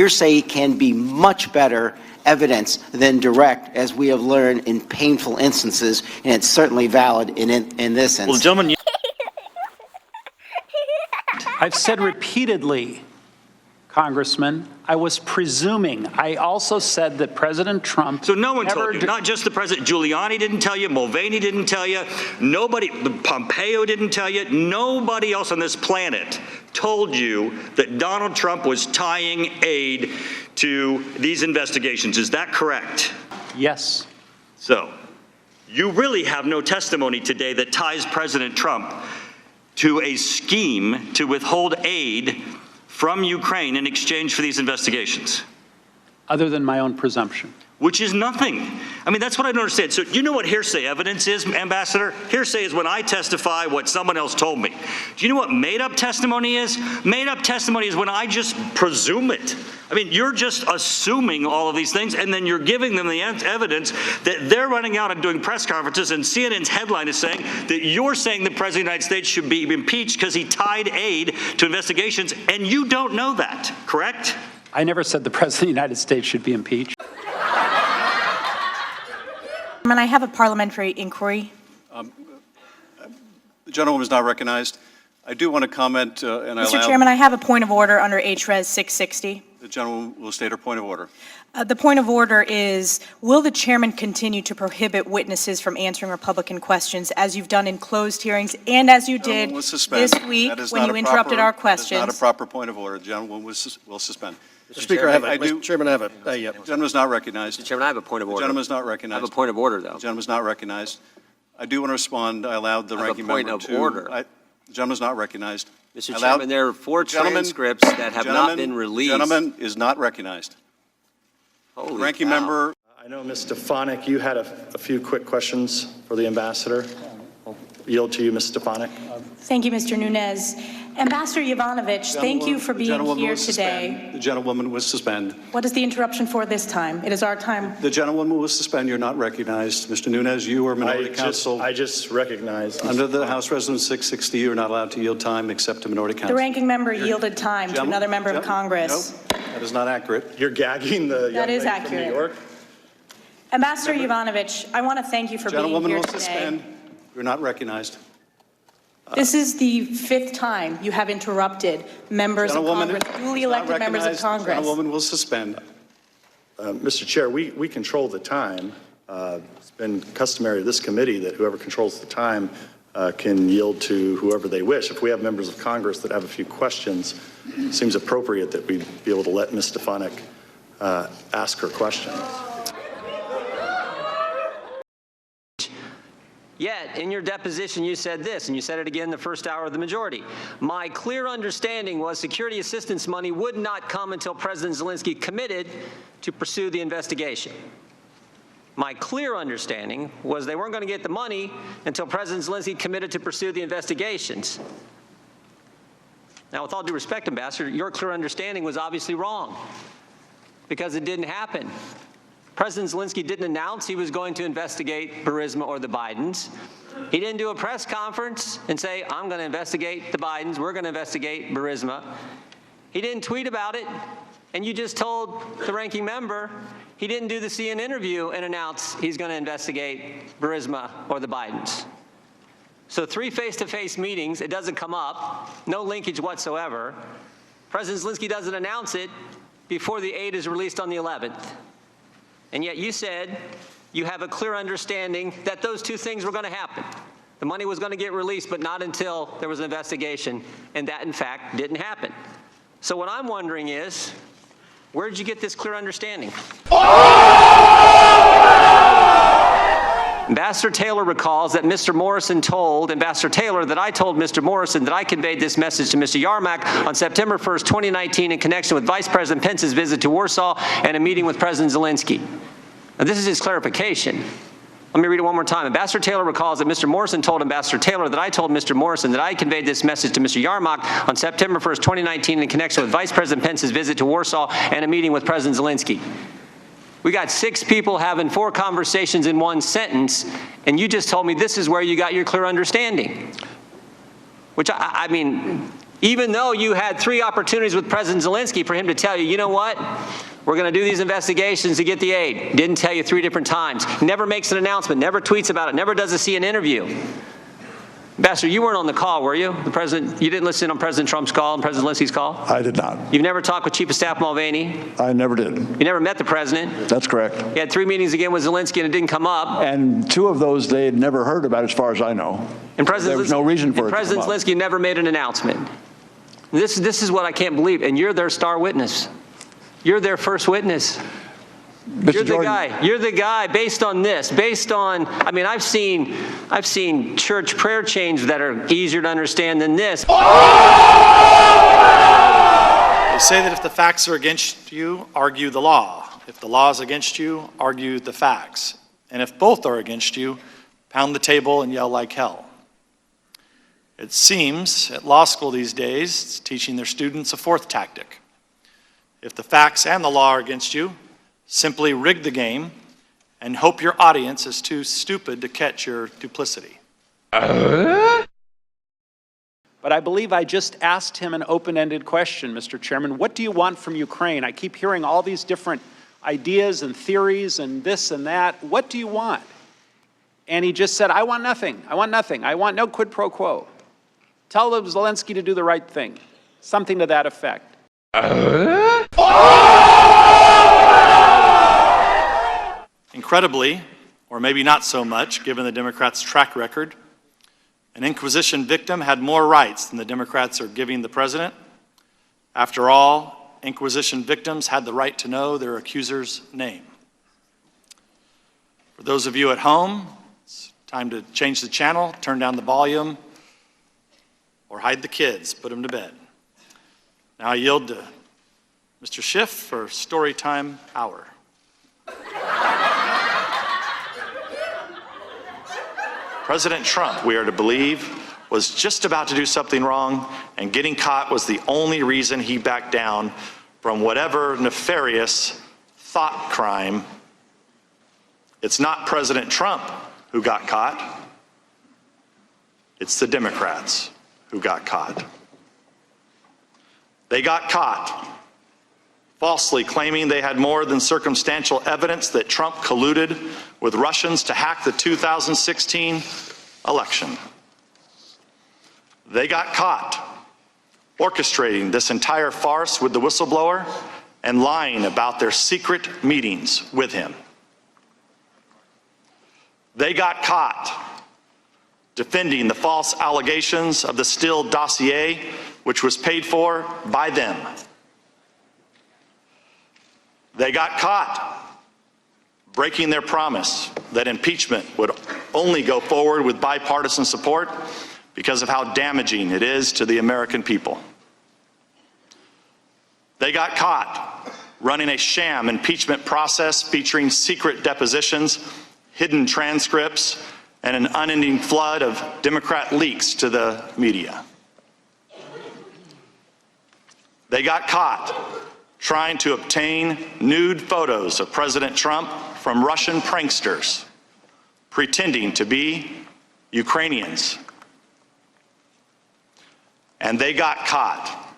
hearsay can be much better evidence than direct, as we have learned in painful instances, and it's certainly valid in this instance. Well, gentlemen, I've said repeatedly, Congressman, I was presuming. I also said that President Trump. so no one told you, not just the president. Giuliani didn't tell you, Mulvaney didn't tell you, nobody, Pompeo didn't tell you, nobody else on this planet told you that Donald Trump was tying aid to these investigations. Is that correct? Yes. So, you really have no testimony today that ties President Trump to a scheme to withhold aid from Ukraine in exchange for these investigations. Other than my own presumption. Which is nothing. I mean, that's what I don't understand. So you know what hearsay evidence is, Ambassador? Hearsay is when I testify what someone else told me. Do you know what made-up testimony is? Made-up testimony is when I just presume it. I mean, you're just assuming all of these things, and then you're giving them the evidence that they're running out and doing press conferences, and CNN's headline is saying that you're saying the President of the United States should be impeached because he tied aid to investigations, and you don't know that, correct? I never said the President of the United States should be impeached. I have a parliamentary inquiry. The gentleman is not recognized. I do want to comment, Mr. Chairman, I have a point of order under H.Res. 660. The gentleman will state her point of order. The point of order is, will the chairman continue to prohibit witnesses from answering Republican questions as you've done in closed hearings and as you did this week when you interrupted our questions? That is not a proper point of order. The gentleman will suspend. Mr. Speaker, Mr. Chairman, I have a The gentleman is not recognized. Mr. Chairman, I have a point of order. The gentleman is not recognized. I have a point of order, though. The gentleman is not recognized. I do want to respond. I allowed the ranking member to. I have a point of order. The gentleman is not recognized. Mr. Chairman, there are 4 transcripts that have not been released. The gentleman is not recognized. Holy Ranking cow. member. I know, Ms. Stefanik, you had a few quick questions for the ambassador. I'll yield to you, Ms. Stefanik. Thank you, Mr. Nunes. Ambassador Yovanovitch, thank you for being here today. The gentlewoman will suspend. What is the interruption for this time? It is our time. The gentlewoman will suspend. You're not recognized. Mr. Nunes, you are minority counsel. I just recognized. Under the House Resolution 660, you're not allowed to yield time except to minority counsel. The ranking member yielded time to another member of Congress. No, that is not accurate. You're gagging the young lady from New York? Ambassador Yovanovitch, I want to thank you for being Gentlewoman here will today. suspend. You're not recognized. This is the 5th time you have interrupted members of Congress, duly elected members of Congress. Gentlewoman will suspend. Mr. Chair, we control the time. It's been customary of this committee that whoever controls the time can yield to whoever they wish. If we have members of Congress that have a few questions, it seems appropriate that we be able to let Ms. Stefanik ask her question. Yet, in your deposition, you said this, and you said it again in the first hour of the majority. My clear understanding was security assistance money would not come until President Zelensky committed to pursue the investigation. My clear understanding was they weren't going to get the money until President Zelensky committed to pursue the investigations. Now, with all due respect, Ambassador, your clear understanding was obviously wrong because it didn't happen. President Zelensky didn't announce he was going to investigate Burisma or the Bidens. He didn't do a press conference and say, I'm going to investigate the Bidens, we're going to investigate Burisma. He didn't tweet about it, and you just told the ranking member he didn't do the CNN interview and announce he's going to investigate Burisma or the Bidens. So 3 face-to-face meetings, it doesn't come up, no linkage whatsoever. President Zelensky doesn't announce it before the aid is released on the 11th. And yet you said you have a clear understanding that those 2 things were going to happen. The money was going to get released, but not until there was an investigation, and that, in fact, didn't happen. So what I'm wondering is, where did you get this clear understanding? Ambassador Taylor recalls that Mr. Morrison told Ambassador Taylor that I told Mr. Morrison that I conveyed this message to Mr. Yarmak on September 1st, 2019 in connection with Vice President Pence's visit to Warsaw and a meeting with President Zelensky. Now, this is his clarification. Let me read it one more time. Ambassador Taylor recalls that Mr. Morrison told Ambassador Taylor that I told Mr. Morrison that I conveyed this message to Mr. Yarmak on September 1st, 2019 in connection with Vice President Pence's visit to Warsaw and a meeting with President Zelensky. We got 6 people having 4 conversations in 1 sentence, and you just told me this is where you got your clear understanding. Which, I mean, Even though you had 3 opportunities with President Zelensky for him to tell you, you know what? We're going to do these investigations to get the aid. Didn't tell you 3 different times. Never makes an announcement, never tweets about it, never does a CNN interview. Ambassador, you weren't on the call, were you? The president, you didn't listen on President Trump's call and President Zelensky's call? I did not. You've never talked with Chief of Staff Mulvaney? I never did. You never met the president? That's correct. You had 3 meetings again with Zelensky and it didn't come up. And 2 of those they had never heard about, as far as I know. And President there was no reason for it to President come up. Zelensky never made an announcement. This is what I can't believe. And you're their star witness. You're their first witness. Mr. You're the Jordan, guy. You're the guy based on this, based on, I mean, I've seen church prayer chains that are easier to understand than this. They say that if the facts are against you, argue the law. If the law is against you, argue the facts. And if both are against you, pound the table and yell like hell. It seems at law school these days, it's teaching their students a 4th tactic. If the facts and the law are against you, simply rig the game and hope your audience is too stupid to catch your duplicity. But I believe I just asked him an open-ended question, Mr. Chairman. What do you want from Ukraine? I keep hearing all these different ideas and theories and this and that. What do you want? And he just said, I want nothing. I want nothing. I want no quid pro quo. Tell Zelensky to do the right thing. Something to that effect. Incredibly, or maybe not so much, given the Democrats' track record, an Inquisition victim had more rights than the Democrats are giving the president. After all, Inquisition victims had the right to know their accuser's name. For those of you at home, it's time to change the channel, turn down the volume, or hide the kids, put them to bed. Now I yield to Mr. Schiff for Story Time Hour. President Trump, we are to believe, was just about to do something wrong, and getting caught was the only reason he backed down from whatever nefarious thought crime. It's not President Trump who got caught. It's the Democrats who got caught. They got caught falsely claiming they had more than circumstantial evidence that Trump colluded with Russians to hack the 2016 election. They got caught orchestrating this entire farce with the whistleblower and lying about their secret meetings with him. They got caught defending the false allegations of the Steele dossier, which was paid for by them. They got caught breaking their promise that impeachment would only go forward with bipartisan support because of how damaging it is to the American people. They got caught running a sham impeachment process featuring secret depositions, hidden transcripts, and an unending flood of Democrat leaks to the media. They got caught trying to obtain nude photos of President Trump from Russian pranksters, pretending to be Ukrainians. And they got caught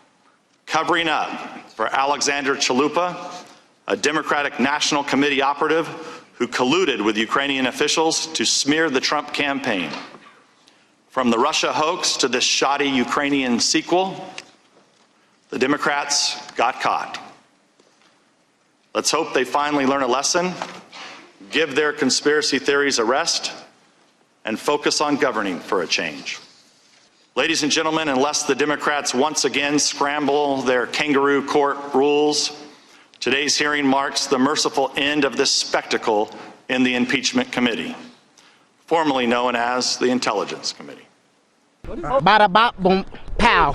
covering up for Alexander Chalupa, a Democratic National Committee operative who colluded with Ukrainian officials to smear the Trump campaign. From the Russia hoax to this shoddy Ukrainian sequel, the Democrats got caught. Let's hope they finally learn a lesson, give their conspiracy theories a rest, and focus on governing for a change. Ladies and gentlemen, unless the Democrats once again scramble their kangaroo court rules, today's hearing marks the merciful end of this spectacle in the Impeachment Committee, formerly known as the Intelligence Committee. Bada bop boom pow.